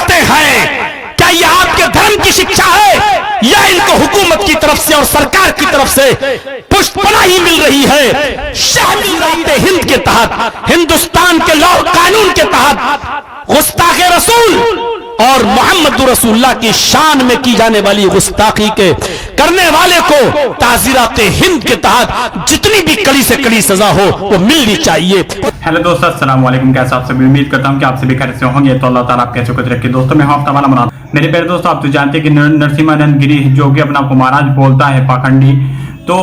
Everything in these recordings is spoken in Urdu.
پنپتے ہیں، کیا یہ آپ کے دھرم کی شکشا ہے یا ان کو حکومت کی طرف سے اور سرکار کی طرف سے پشت پناہی مل رہی ہے؟ شہریت ہند کے تحت، ہندوستان کے لا قانون کے تحت گستاخ رسول اور محمد رسول اللہ کی شان میں کی جانے والی گستاخی کے کرنے والے کو تعزیرات ہند کے تحت جتنی بھی کڑی سے کڑی سزا ہو وہ ملنی چاہیے۔ ہیلو دوستو، السلام علیکم، کیسے آپ سبھی؟ امید کرتا ہوں کہ آپ سبھی خیریت سے ہوں گے۔ تو اللہ تعالیٰ آپ کیسے خود رکھے۔ دوستو میں ہوں ہفتہ والا مراد۔ میرے پیارے دوستو، آپ تو جانتے ہیں کہ نرسمہانند گری جو کہ اپنا آپ کو مہاراج بولتا ہے پاکھنڈی، تو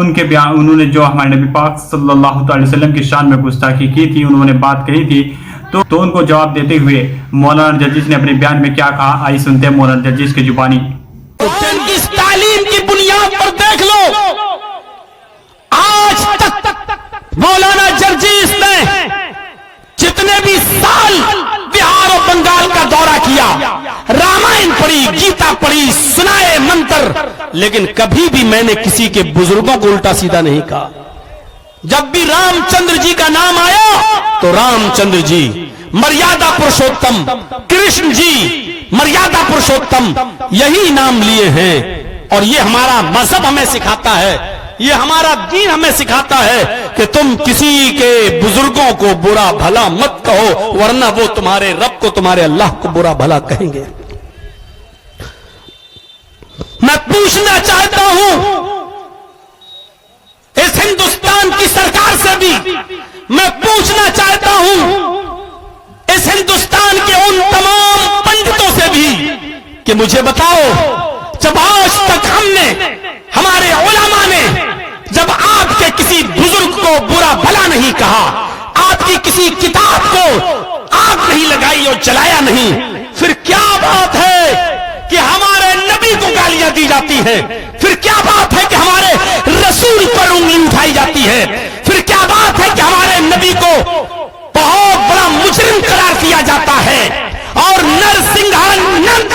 ان کے بیان انہوں نے جو ہمارے نبی پاک صلی اللہ علیہ وسلم کی شان میں گستاخی کی تھی، انہوں نے بات کہی تھی، تو ان کو جواب دیتے ہوئے مولانا جرجس نے اپنے بیان میں کیا کہا، آئیے سنتے ہیں مولانا جرجس کی زبانی۔ اس تعلیم کی بنیاد پر دیکھ لو، آج تک مولانا جرجس نے جتنے بھی سال بہار اور بنگال کا دورہ کیا، رامائن پڑھی، گیتا پڑھی، سنائے منتر، لیکن کبھی بھی میں نے کسی کے بزرگوں کو الٹا سیدھا نہیں کہا۔ جب بھی رام چندر جی کا نام آیا تو رام چندر جی مریادہ پرشوتم، کرشن جی مریادہ پرشوتم، یہی نام لیے ہیں۔ اور یہ ہمارا مذہب ہمیں سکھاتا ہے، یہ ہمارا دین ہمیں سکھاتا ہے کہ تم کسی کے بزرگوں کو برا بھلا مت کہو، ورنہ وہ تمہارے رب کو، تمہارے اللہ کو برا بھلا کہیں گے۔ میں پوچھنا چاہتا ہوں اس ہندوستان کی سرکار سے بھی، میں پوچھنا چاہتا ہوں اس ہندوستان کے ان تمام پنڈتوں سے بھی کہ مجھے بتاؤ، جب آج تک ہم نے، ہمارے علماء نے جب آپ کے کسی بزرگ کو برا بھلا نہیں کہا، آپ کی کسی کتاب کو آگ نہیں لگائی اور جلایا نہیں، پھر کیا بات ہے کہ ہمارے نبی کو گالیاں دی جاتی ہیں؟ پھر کیا بات ہے کہ ہمارے رسول پر انگلی اٹھائی جاتی ہے؟ پھر کیا بات ہے کہ ہمارے نبی کو بہت بڑا مجرم قرار دیا جاتا ہے اور نرسنگھانند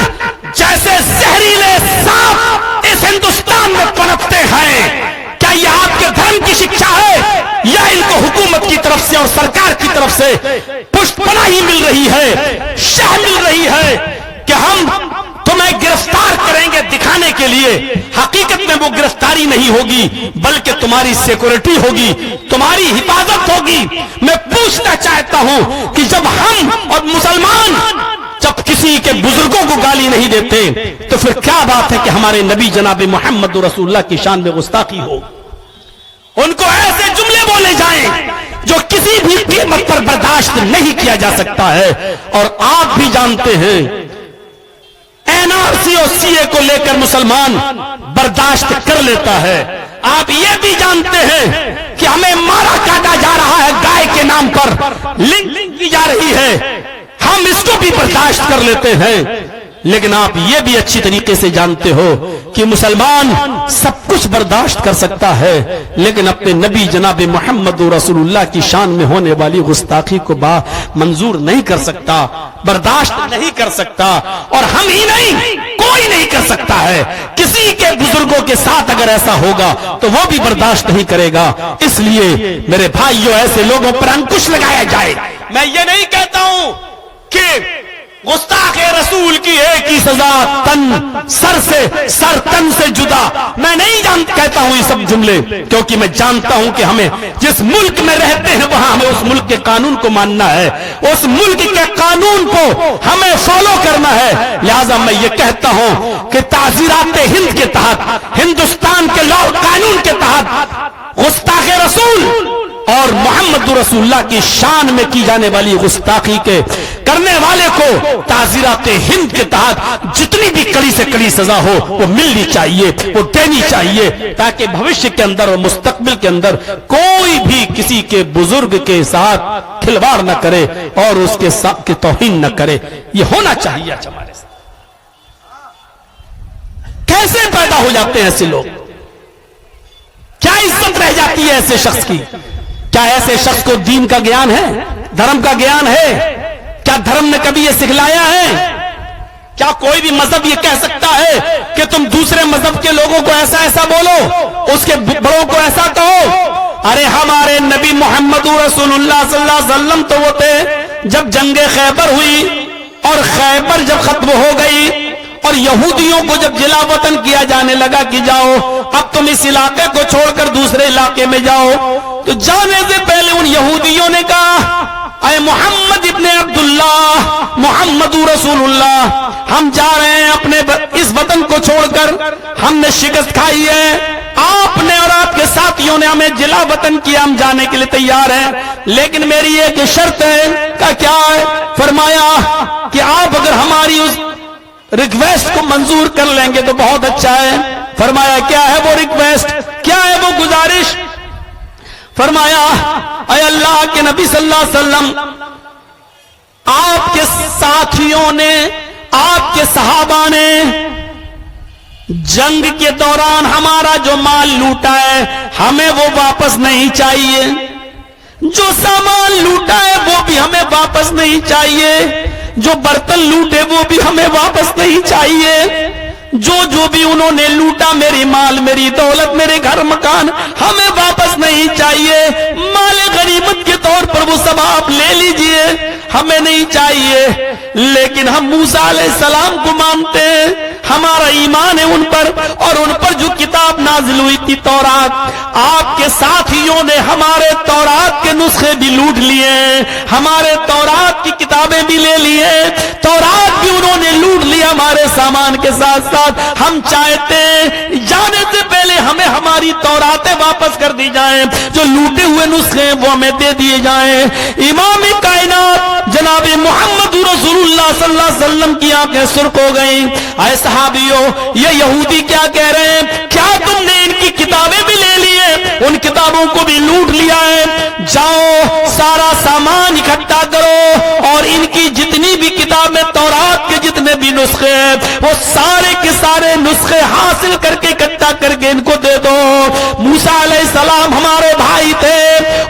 جیسے زہریلے سانپ اس ہندوستان میں پنپتے ہیں؟ کیا یہ آپ کے دھرم کی شکشا ہے یا ان کو حکومت کی طرف سے اور سرکار کی طرف سے پشت پناہی مل رہی ہے، شہ مل رہی ہے کہ ہم تمہیں گرفتار کریں گے دکھانے کے لیے؟ حقیقت میں وہ گرفتاری نہیں ہوگی، بلکہ تمہاری سیکورٹی ہوگی، تمہاری حفاظت ہوگی۔ میں پوچھنا چاہتا ہوں کہ جب ہم اور مسلمان جب کسی کے بزرگوں کو گالی نہیں دیتے تو پھر کیا بات ہے کہ ہمارے نبی جناب محمد رسول اللہ کی شان میں گستاخی ہو؟ ان کو ایسے جملے بولے جائیں جو کسی بھی قیمت پر برداشت نہیں کیا جا سکتا ہے۔ اور آپ بھی جانتے ہیں NRC اور CA کو لے کر مسلمان برداشت کر لیتا ہے۔ آپ یہ بھی جانتے ہیں کہ ہمیں مارا کاٹا جا رہا ہے، گائے کے نام پر لنچنگ کی جا رہی ہے، ہم اس کو بھی برداشت کر لیتے ہیں۔ لیکن آپ یہ بھی اچھی طریقے سے جانتے ہو کہ مسلمان سب کچھ برداشت کر سکتا ہے، لیکن اپنے نبی جناب محمد رسول اللہ کی شان میں ہونے والی گستاخی کو منظور نہیں کر سکتا، برداشت نہیں کر سکتا۔ اور ہم ہی نہیں، کوئی نہیں کر سکتا ہے۔ کسی کے بزرگوں کے ساتھ اگر ایسا ہوگا تو وہ بھی برداشت نہیں کرے گا۔ اس لیے میرے بھائیوں، ایسے لوگوں پر انکش لگایا جائے۔ میں یہ نہیں کہتا ہوں کہ گستاخ رسول کی ایک ہی سزا، سر تن سے جدا۔ میں نہیں کہتا ہوں یہ سب جملے، کیونکہ میں جانتا ہوں کہ ہمیں جس ملک میں رہتے ہیں وہاں ہمیں اس ملک کے قانون کو ماننا ہے، اس ملک کے قانون کو ہمیں فالو کرنا ہے۔ لہذا میں یہ کہتا ہوں کہ تعزیرات ہند کے تحت، ہندوستان کے لا قانون کے تحت گستاخ رسول اور محمد رسول اللہ کی شان میں کی جانے والی گستاخی کے کرنے والے کو تعزیرات ہند کے تحت جتنی بھی کڑی سے کڑی سزا ہو وہ ملنی چاہیے، وہ دینی چاہیے، تاکہ بھوشیہ کے اندر اور مستقبل کے اندر کوئی بھی کسی کے بزرگ کے ساتھ کھلواڑ نہ کرے اور اس کے ساتھ توہین نہ کرے۔ یہ ہونا چاہیے ہمارے ساتھ۔ کیسے پیدا ہو جاتے ہیں ایسے لوگ؟ کیا عزت رہ جاتی ہے ایسے شخص کی؟ کیا ایسے شخص کو دین کا گیان ہے، دھرم کا گیان ہے؟ کیا دھرم نے کبھی یہ سکھلایا ہے؟ کیا کوئی بھی مذہب یہ کہہ سکتا ہے کہ تم دوسرے مذہب کے لوگوں کو ایسا ایسا بولو، اس کے بڑوں کو ایسا کہو؟ ارے ہمارے نبی محمد رسول اللہ صلی اللہ علیہ وسلم تو وہ تھے جب جنگ خیبر ہوئی اور خیبر جب ختم ہو گئی اور یہودیوں کو جب جلا وطن کیا جانے لگا کہ جاؤ اب تم اس علاقے کو چھوڑ کر دوسرے علاقے میں جاؤ، تو جانے سے پہلے ان یہودیوں نے کہا اے محمد ابن عبداللہ، محمد رسول اللہ، ہم جا رہے ہیں اپنے اس وطن کو چھوڑ کر، ہم نے شکست کھائی ہے، آپ نے اور آپ کے ساتھیوں نے ہمیں جلا وطن کیا، ہم جانے کے لیے تیار ہیں، لیکن میری ایک شرط ہے۔ کہ کیا ہے؟ فرمایا کہ آپ اگر ہماری اس ریکویسٹ کو منظور کر لیں گے تو بہت اچھا ہے۔ فرمایا کیا ہے وہ ریکویسٹ، کیا ہے وہ گزارش؟ فرمایا اے اللہ کے نبی صلی اللہ علیہ وسلم، آپ کے ساتھیوں نے، آپ کے صحابہ نے جنگ کے دوران ہمارا جو مال لوٹا ہے ہمیں وہ واپس نہیں چاہیے، جو سامان لوٹا ہے وہ بھی ہمیں واپس نہیں چاہیے، جو برتن لوٹے وہ بھی ہمیں واپس نہیں چاہیے، جو بھی انہوں نے لوٹا، میری مال، میری دولت، میرے گھر مکان، ہمیں واپس نہیں چاہیے، مال غنیمت کے طور پر وہ سب آپ لے لیجئے، ہمیں نہیں چاہیے، لیکن ہم موسیٰ علیہ السلام کو مانتے ہیں، ہمارا ایمان ہے ان پر، اور ان پر جو کتاب نازل ہوئی تھی تورات، آپ کے ساتھیوں نے ہمارے تورات کے نسخے بھی لوٹ لیے، ہمارے تورات کی کتابیں بھی لے لیے، تورات بھی انہوں نے لوٹ لیا ہمارے سامان کے ساتھ ساتھ، ہم چاہتے ہیں جانے سے پہلے ہمیں ہماری توراتیں واپس کر دی جائیں، جو لوٹے ہوئے نسخے ہیں وہ ہمیں دے دیے جائیں۔ امام کائنات جناب محمد رسول اللہ صلی اللہ علیہ وسلم کی آنکھیں سرخ ہو گئیں۔ اے صحابیوں، یہ یہودی کیا کہہ رہے ہیں؟ کیا تم نے ان کی کتابیں بھی لے لی ہیں، ان کتابوں کو بھی لوٹ لیا ہے؟ جاؤ سارا سامان اکٹھا کرو اور ان کی جتنی بھی کتابیں، تورات کے جتنے بھی نسخے ہیں، وہ سارے کے سارے نسخے حاصل کر کے اکٹھا کر کے ان کو دے دو۔ موسیٰ علیہ السلام ہمارے بھائی تھے،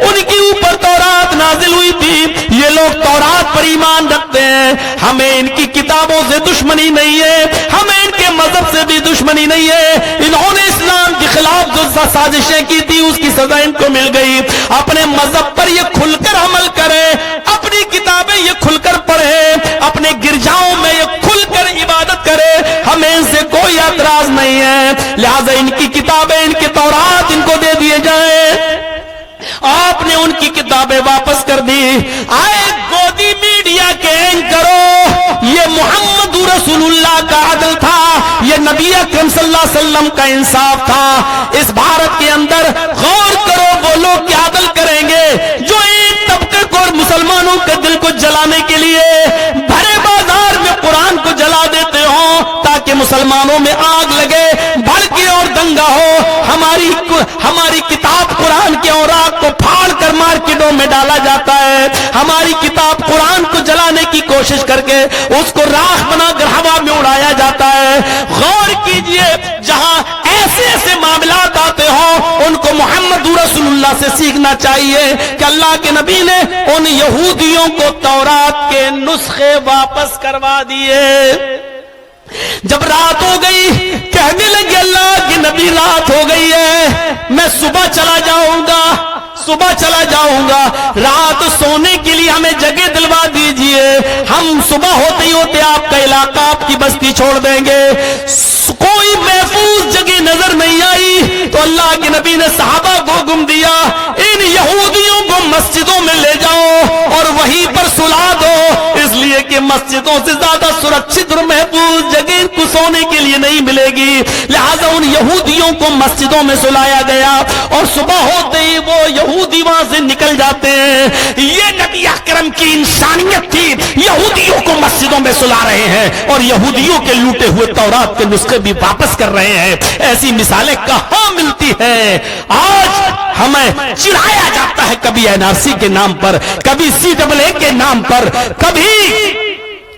ان کے اوپر تورات نازل ہوئی تھی، یہ لوگ تورات پر ایمان رکھتے ہیں، ہمیں ان کی کتابوں سے دشمنی نہیں ہے، ہمیں ان کے مذہب سے بھی دشمنی نہیں ہے، انہوں نے اسلام کے خلاف جو سازشیں کی تھی اس کی سزا ان کو مل گئی۔ اپنے مذہب پر یہ کھل کر عمل کریں، اپنی کتابیں یہ کھل کر پڑھیں، اپنے گرجاؤں میں یہ کھل کر عبادت کریں، ہمیں ان سے کوئی اعتراض نہیں ہے، لہذا ان کی کتابیں، ان کے تورات ان کو دے دیے جائیں۔ آپ نے ان کی کتابیں واپس کر دی۔ آئے گودی میڈیا کے اینکروں، یہ محمد رسول اللہ کا عدل تھا، یہ نبی اکرم صلی اللہ علیہ وسلم کا انصاف تھا۔ اس بھارت کے اندر غور کرو، وہ لوگ کیا عدل کریں گے جو ایک طبقے کو اور مسلمانوں کے دل کو جلانے کے لیے بھرے بازار میں قرآن کو جلا دیتے ہوں تاکہ مسلمانوں میں آگ لگے، بھڑکے اور دنگا ہو۔ ہماری کتاب قرآن کے اوراق کو پھاڑ کر مارکیٹوں میں ڈالا جاتا ہے، ہماری کتاب قرآن کو جلانے کی کوشش کر کے اس کو راکھ بنا کر ہوا میں اڑایا جاتا ہے۔ غور کیجئے، جہاں ایسے ایسے معاملات آتے ہوں ان کو محمد رسول اللہ سے سیکھنا چاہیے کہ اللہ کے نبی نے ان یہودیوں کو تورات کے نسخے واپس کروا دیے۔ جب رات ہو گئی، کہنے لگے اللہ کے نبی رات ہو گئی ہے، میں صبح چلا جاؤں گا، صبح چلا جاؤں گا، رات سونے کے لیے ہمیں جگہ دلوا دیجئے، ہم صبح ہوتے ہی ہوتے آپ کا علاقہ، آپ کی بستی چھوڑ دیں گے۔ کوئی محفوظ جگہ نظر نہیں آئی تو اللہ کے نبی نے صحابہ کو حکم دیا، ان یہودیوں کو مسجدوں میں لے جاؤ اور وہیں پر سلا دو، اس لیے کہ مسجدوں سے زیادہ سرکشت اور محفوظ جگہ ان کو سونے کے لیے نہیں ملے گی۔ لہذا ان یہودیوں کو مسجدوں میں سلایا گیا اور صبح ہوتے ہی وہ یہودی وہاں سے نکل جاتے ہیں۔ یہ نبی اکرم کی انسانیت تھی، یہودیوں کو مسجدوں میں سلا رہے ہیں اور یہودیوں کے لوٹے ہوئے تورات کے نسخے بھی واپس کر رہے ہیں۔ ایسی مثالیں کہاں ملتی ہیں؟ آج ہمیں چڑھایا جاتا ہے، کبھی NRC کے نام پر، کبھی CAA کے نام پر، کبھی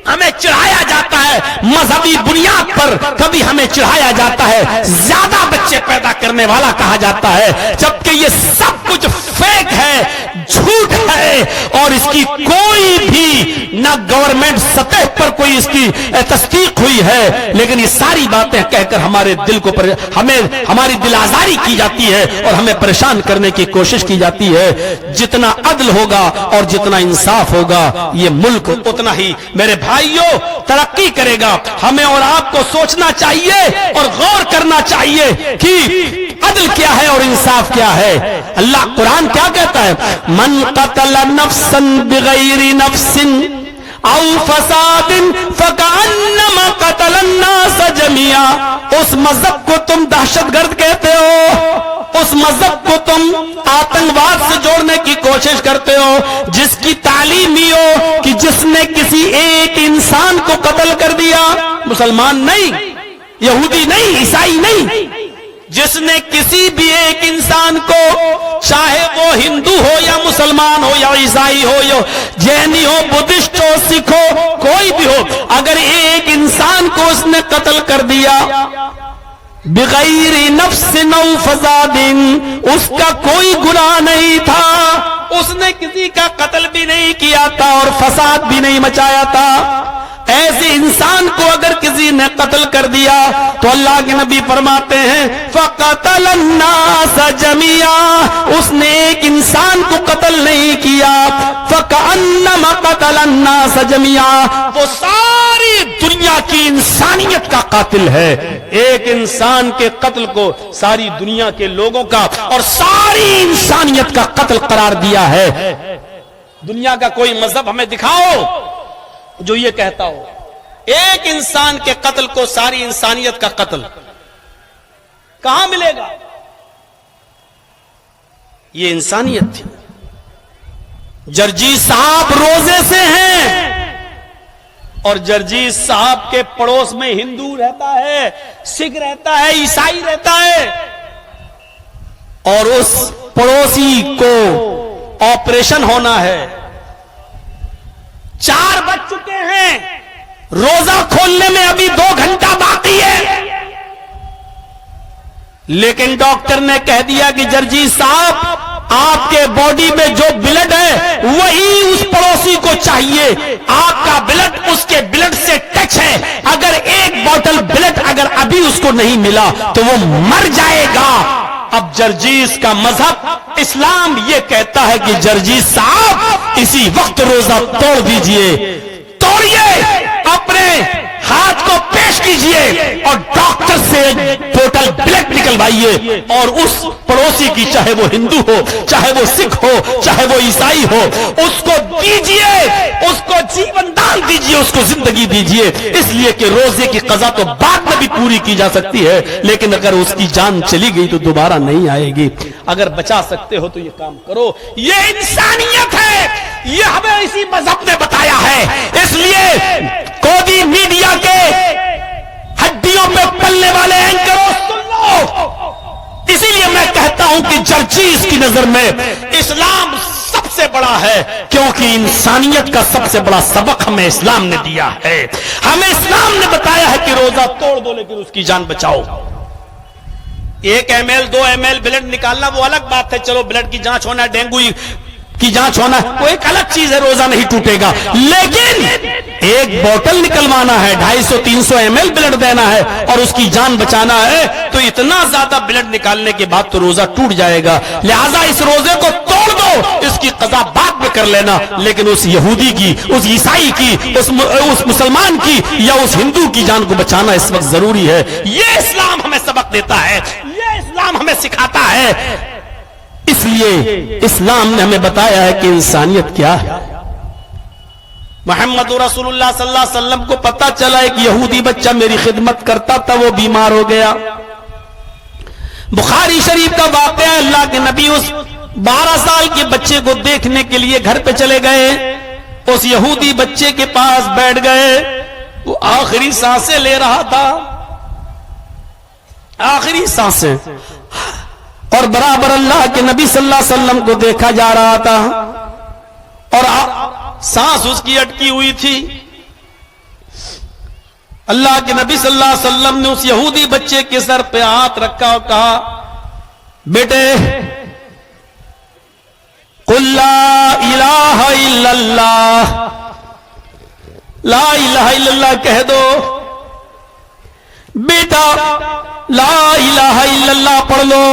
ہمیں چڑھایا جاتا ہے مذہبی بنیاد پر، کبھی ہمیں چڑھایا جاتا ہے زیادہ بچے پیدا کرنے والا کہا جاتا ہے، جبکہ یہ سب کچھ فیک ہے، جھوٹ ہے، اور اس کی کوئی بھی نہ نہ گورنمنٹ سطح پر کوئی اس کی تصدیق ہوئی ہے، لیکن یہ ساری باتیں کہہ کر ہمارے دل کو ہماری دل آزاری کی جاتی ہے اور ہمیں پریشان کرنے کی کوشش کی جاتی ہے۔ جتنا عدل ہوگا اور جتنا انصاف ہوگا یہ ملک اتنا ہی میرے بھائیوں ترقی کرے گا۔ ہمیں اور آپ کو سوچنا چاہیے اور غور کرنا چاہیے کہ عدل کیا ہے اور انصاف کیا ہے۔ اللہ قرآن کیا کہتا ہے؟ من قتل نفسا بغیر نفس او فساد فکأنما قتل الناس جميعا۔ اس مذہب کو تم دہشت گرد کہتے ہو، اس مذہب کو تم آتنکواد سے جوڑنے کی کوشش کرتے ہو، جس کی تعلیم یہ ہو کہ جس نے کسی ایک انسان کو قتل کر دیا، مسلمان نہیں، یہودی نہیں، عیسائی نہیں، جس نے کسی بھی ایک انسان کو، چاہے وہ ہندو ہو یا مسلمان ہو یا عیسائی ہو یا جینی ہو، بدھسٹ ہو، سکھ ہو، کوئی بھی ہو، اگر ایک انسان کو اس نے قتل کر دیا بغیر نفس او فساد، اس کا کوئی گناہ نہیں تھا، اس نے کسی کا قتل بھی نہیں کیا تھا اور فساد بھی نہیں مچایا تھا، ایسے انسان کو اگر کسی نے قتل کر دیا تو اللہ کے نبی فرماتے ہیں فقتل الناس جميعا، اس نے ایک انسان کو قتل نہیں کیا، فکأنما قتل الناس جميعا، وہ ساری دنیا کی انسانیت کا قاتل ہے۔ ایک انسان کے قتل کو ساری دنیا کے لوگوں کا اور ساری انسانیت کا قتل قرار دیا ہے۔ دنیا کا کوئی مذہب ہمیں دکھاؤ جو یہ کہتا ہو ایک انسان کے قتل کو ساری انسانیت کا قتل، کہاں ملے گا؟ یہ انسانیت تھی۔ جرجیت صاحب روزے سے ہیں اور جرجیت صاحب کے پڑوس میں ہندو رہتا ہے، سکھ رہتا ہے، عیسائی رہتا ہے، اور اس پڑوسی کو آپریشن ہونا ہے، 4 بج چکے ہیں، روزہ کھولنے میں ابھی 2 گھنٹہ باقی ہے، لیکن ڈاکٹر نے کہہ دیا کہ جرجیت صاحب آپ کے باڈی میں جو بلڈ ہے وہی اس پڑوسی کو چاہیے، آپ کا بلڈ اس کے بلڈ سے ٹچ ہے، اگر ایک بوتل بلڈ اگر ابھی اس کو نہیں ملا تو وہ مر جائے گا۔ اب جرجیت کا مذہب اسلام یہ کہتا ہے کہ جرجیت صاحب اسی وقت روزہ توڑ دیجئے، توڑیے، اپنے ہاتھ کو پیش کیجئے اور ڈاکٹر سے بوتل بلڈ نکلوائیے اور اس پڑوسی کی، چاہے وہ ہندو ہو، چاہے وہ سکھ ہو، چاہے وہ عیسائی ہو، اس کو دیجئے، اس کو جیون دان دیجئے، اس کو زندگی دیجئے، اس لیے کہ روزے کی قضا تو بعد میں بھی پوری کی جا سکتی ہے، لیکن اگر اس کی جان چلی گئی تو دوبارہ نہیں آئے گی۔ اگر بچا سکتے ہو تو یہ کام کرو، یہ انسانیت ہے، یہ ہمیں اسی مذہب نے بتایا ہے۔ اس لیے کودی میڈیا کے ہڈیوں پہ پلنے والے اینکروں سن لو، اسی لیے میں کہتا ہوں کہ جرجیت کی نظر میں اسلام سب سے بڑا ہے، کیونکہ انسانیت کا سب سے بڑا سبق ہمیں اسلام نے دیا ہے۔ ہمیں اسلام نے بتایا ہے کہ روزہ توڑ دو لیکن اس کی جان بچاؤ۔ 1 ml 2 ml بلڈ نکالنا وہ الگ بات ہے، چلو بلڈ کی جانچ ہونا، ڈینگو کی جانچ ہونا وہ ایک الگ چیز ہے، روزہ نہیں ٹوٹے گا، لیکن ایک بوتل نکلوانا ہے، 250-300 ml بلڈ دینا ہے اور اس کی جان بچانا ہے، تو اتنا زیادہ بلڈ نکالنے کے بعد تو روزہ ٹوٹ جائے گا۔ لہذا اس روزے کو توڑ دو، اس کی قضا بعد میں کر لینا، لیکن اس یہودی کی، اس عیسائی کی، اس مسلمان کی یا اس ہندو کی جان کو بچانا اس وقت ضروری ہے۔ یہ اسلام ہمیں سبق دیتا ہے، یہ اسلام ہمیں سکھاتا ہے۔ اس لیے اسلام نے ہمیں بتایا ہے کہ انسانیت کیا ہے۔ محمد رسول اللہ صلی اللہ علیہ وسلم کو پتا چلا ایک یہودی بچہ میری خدمت کرتا تھا، وہ بیمار ہو گیا۔ بخاری شریف کا واقعہ ہے، اللہ کے نبی اس 12 سال کے بچے کو دیکھنے کے لیے گھر پہ چلے گئے، اس یہودی بچے کے پاس بیٹھ گئے، وہ آخری سانسیں لے رہا تھا، آخری سانسیں، اور برابر اللہ کے نبی صلی اللہ علیہ وسلم کو دیکھا جا رہا تھا اور سانس اس کی اٹکی ہوئی تھی۔ اللہ کے نبی صلی اللہ علیہ وسلم نے اس یہودی بچے کے سر پہ ہاتھ رکھا اور کہا، بیٹے قل لا الہ الا اللہ لا الہ الا اللہ کہہ دو، بیٹا لا الہ الا اللہ پڑھ لو۔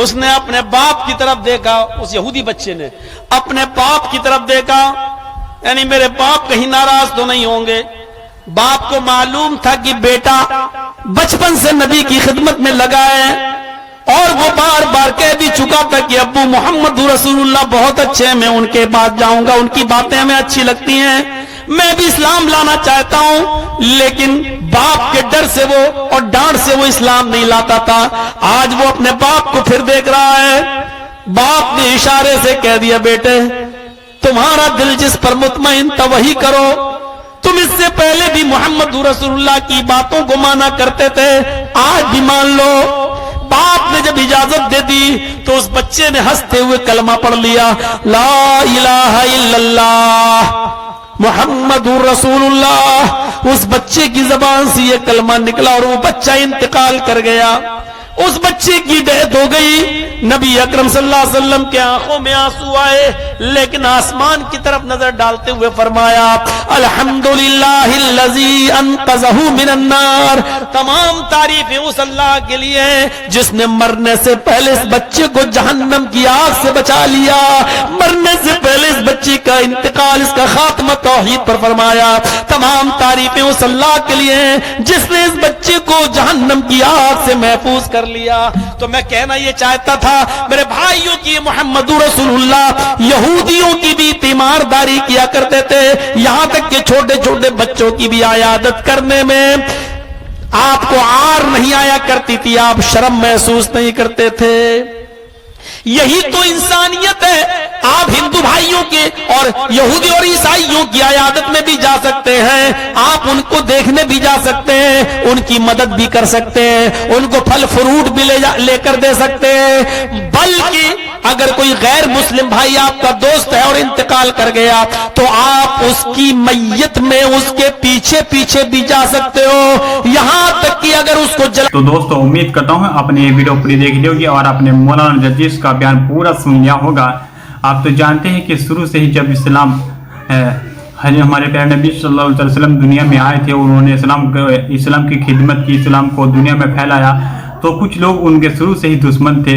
اس نے اپنے باپ کی طرف دیکھا، اس یہودی بچے نے اپنے باپ کی طرف دیکھا، یعنی میرے باپ کہیں ناراض تو نہیں ہوں گے۔ باپ کو معلوم تھا کہ بیٹا بچپن سے نبی کی خدمت میں لگا ہے، اور وہ بار بار کہہ بھی چکا تھا کہ ابو محمد رسول اللہ بہت اچھے ہیں، میں ان کے پاس جاؤں گا، ان کی باتیں ہمیں اچھی لگتی ہیں، میں بھی اسلام لانا چاہتا ہوں۔ لیکن باپ کے ڈر سے وہ اور ڈانٹ سے وہ اسلام نہیں لاتا تھا۔ آج وہ اپنے باپ کو پھر دیکھ رہا ہے، باپ نے اشارے سے کہہ دیا بیٹے تمہارا دل جس پر مطمئن تھا وہی کرو، تم اس سے پہلے بھی محمد رسول اللہ کی باتوں کو مانا کرتے تھے، آج بھی مان لو۔ باپ نے جب اجازت دے دی تو اس بچے نے ہنستے ہوئے کلمہ پڑھ لیا، لا الہ الا اللہ محمد رسول اللہ۔ اس بچے کی زبان سے یہ کلمہ نکلا اور وہ بچہ انتقال کر گیا، اس بچے کی ڈیتھ ہو گئی۔ نبی اکرم صلی اللہ علیہ وسلم کے آنکھوں میں آنسو آئے، لیکن آسمان کی طرف نظر ڈالتے ہوئے فرمایا الحمدللہ الذی انقذہ من النار، تمام تعریفیں اس اللہ کے لیے ہیں جس نے مرنے سے پہلے اس بچے کو جہنم کی آگ سے بچا لیا، مرنے سے پہلے اس بچے کا انتقال، اس کا خاتمہ توحید پر فرمایا۔ تمام تعریفیں اس اللہ کے لیے ہیں جس نے اس بچے کو جہنم کی آگ سے محفوظ کر لیا۔ تو میں کہنا یہ چاہتا تھا میرے بھائیوں کی محمد رسول اللہ یہودیوں کی بھی تیمارداری کیا کرتے تھے، یہاں تک کہ چھوٹے چھوٹے بچوں کی بھی عیادت کرنے میں آپ کو عار نہیں آیا کرتی تھی، آپ شرم محسوس نہیں کرتے تھے۔ یہی تو انسانیت ہے، آپ ہندو بھائیوں کے اور یہودی اور عیسائیوں کی عیادت میں بھی جا سکتے ہیں، آپ ان کو دیکھنے بھی جا سکتے ہیں، ان کی مدد بھی کر سکتے ہیں، ان کو پھل فروٹ بھی لے کر دے سکتے ہیں، بلکہ اگر کوئی غیر مسلم بھائی آپ کا دوست ہے اور انتقال کر گیا تو آپ اس کی میت میں اس کے پیچھے پیچھے بھی جا سکتے ہو، یہاں تک کہ اگر اس کو تو دوستو امید کرتا ہوں آپ نے یہ ویڈیو پوری دیکھ لی ہوگی اور آپ نے مولانا جرجیس کا بیان پورا سن لیا ہوگا۔ آپ تو جانتے ہیں کہ شروع سے ہی جب اسلام ہمارے پیارے نبی صلی اللہ علیہ وسلم دنیا میں آئے تھے اور انہوں نے اسلام کی خدمت کی، اسلام کو دنیا میں پھیلایا، تو کچھ لوگ ان کے شروع سے ہی دشمن تھے۔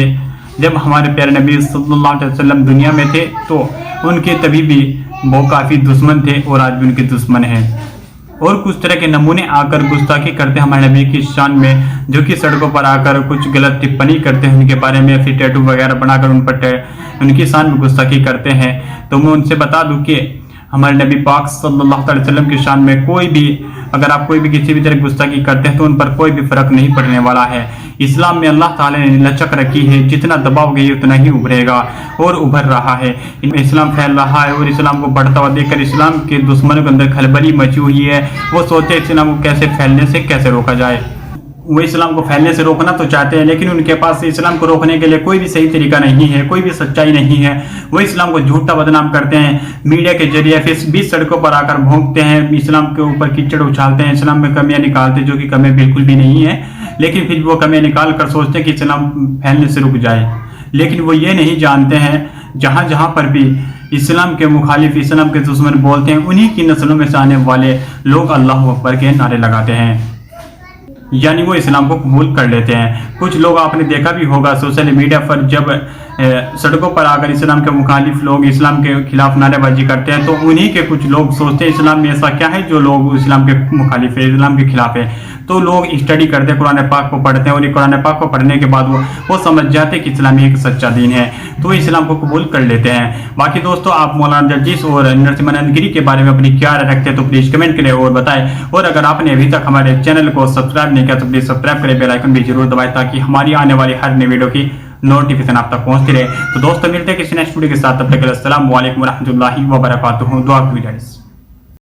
جب ہمارے پیارے نبی صلی اللہ علیہ وسلم دنیا میں تھے تو ان کے تبھی بھی وہ کافی دشمن تھے اور آج بھی ان کے دشمن ہیں، اور کچھ طرح کے نمونے آ کر گستاخی کرتے ہیں ہمارے نبی کی شان میں، جو کہ سڑکوں پر آ کر کچھ غلط ٹپنی کرتے ہیں ان کے بارے میں، پھر ٹیٹو وغیرہ بنا کر ان کی شان میں گستاخی کرتے ہیں۔ تو میں ان سے بتا دوں کہ ہمارے نبی پاک صلی اللہ علیہ وسلم کی شان میں کوئی بھی اگر آپ کوئی بھی کسی بھی طرح گستاخی کرتے ہیں تو ان پر کوئی بھی فرق نہیں پڑنے والا ہے۔ اسلام میں اللہ تعالی نے لچک رکھی ہے، جتنا دباؤ گے اتنا ہی ابھرے گا اور ابھر رہا ہے۔ اسلام پھیل رہا ہے اور اسلام کو بڑھتا ہوا دیکھ کر اسلام کے دشمنوں کے اندر کھلبلی مچی ہوئی ہے، وہ سوچتے ہیں اسلام کو کیسے پھیلنے سے کیسے روکا جائے۔ وہ اسلام کو پھیلنے سے روکنا تو چاہتے ہیں لیکن ان کے پاس اسلام کو روکنے کے لیے کوئی بھی صحیح طریقہ نہیں ہے، کوئی بھی سچائی نہیں ہے۔ وہ اسلام کو جھوٹا بدنام کرتے ہیں، میڈیا کے ذریعے پھر بیچ سڑکوں پر آ کر بھونکتے ہیں، اسلام کے اوپر کیچڑ اچھالتے ہیں، اسلام میں کمیاں نکالتے ہیں جو کہ کمیاں بالکل بھی نہیں ہیں، لیکن پھر وہ کمیاں نکال کر سوچتے ہیں کہ اسلام پھیلنے سے رک جائے۔ لیکن وہ یہ نہیں جانتے ہیں جہاں جہاں پر بھی اسلام کے مخالف، اسلام کے دشمن بولتے ہیں، انہی کی نسلوں میں سے آنے والے لوگ اللہ اکبر کے نعرے لگاتے ہیں، یعنی وہ اسلام کو قبول کر لیتے ہیں۔ کچھ لوگ آپ نے دیکھا بھی ہوگا سوشل میڈیا پر جب سڑکوں پر آ کر اسلام کے مخالف لوگ اسلام کے خلاف نعرے بازی کرتے ہیں تو انہی کے کچھ لوگ سوچتے ہیں اسلام میں ایسا کیا ہے جو لوگ اسلام کے مخالف ہے، اسلام کے خلاف ہے، تو لوگ اسٹڈی کرتے ہیں، قرآن پاک کو پڑھتے ہیں اور یہ قرآن پاک کو پڑھنے کے بعد وہ سمجھ جاتے ہیں کہ اسلام ایک سچا دین ہے، تو اسلام کو قبول کر لیتے ہیں۔ باقی دوستو آپ مولانا جرجیس اور نرسمہانند گری کے بارے میں اپنی کیا رائے رکھتے ہیں تو پلیز کمنٹ کریں اور بتائیں، اور اگر آپ نے ابھی تک ہمارے چینل کو سبسکرائب نہیں کیا تو پلیز سبسکرائب کریں، بیل آئیکن بھی ضرور دبائیں تاکہ ہماری آنے والی ہر نئی ویڈیو کی نوٹیفیکیشن آپ تک پہنچتی رہے۔ تو دوستو ملتے ہیں کسی نیکسٹ ویڈیو کے ساتھ، تب تک کے لیے السلام علیکم ورحمۃ اللہ وبرکاتہ۔ دعا کیجیے۔